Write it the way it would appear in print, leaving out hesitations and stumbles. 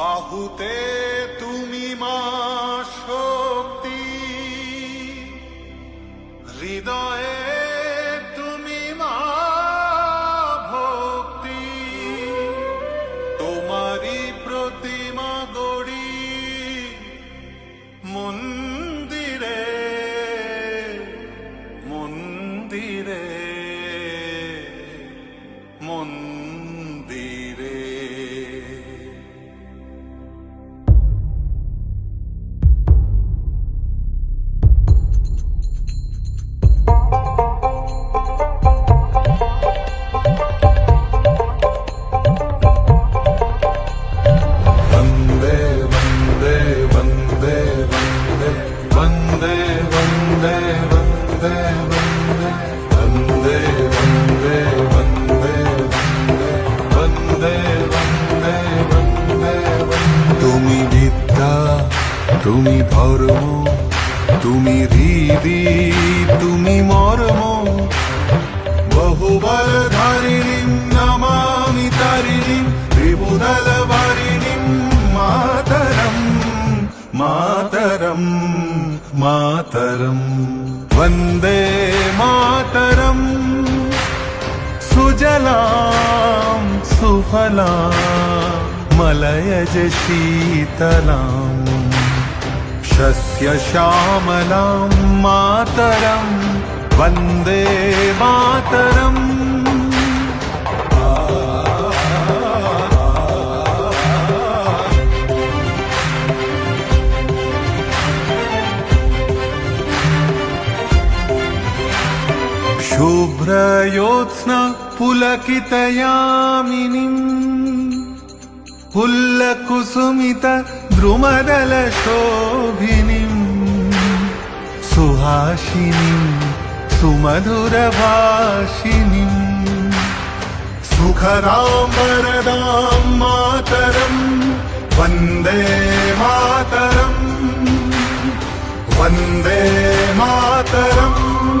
বাহুতে তুমি মা শক্তি, হৃদয়ে তুমি মা ভক্তি। তোমারি প্রতিমা গড়ি মন্দিরে মন্দিরে মন্দিরে। তুমি বিদ্যা, তুমি ধর্ম, তুমি হৃদি, তুমি মর্ম। বহুবল ধারিণীম নমামি তারিণীম, ত্রিভুদল ভারিণীম মাতরম মাতরম মাতরম। वन्दे मातरम् सुजलां सुफलां मलयज शीतलां शस्यश्यामलां मातरं वन्दे मातरम्। शुभ्रयोत्स्ना पुलकितयामिनीम्, पुल्लकुसुमित द्रुमदलशोभिनीम्, सुहासिनीं सुमधुरभाषिणीम्, सुखदां वरदां मातरम् वन्दे मातरम् वन्दे मातरम्।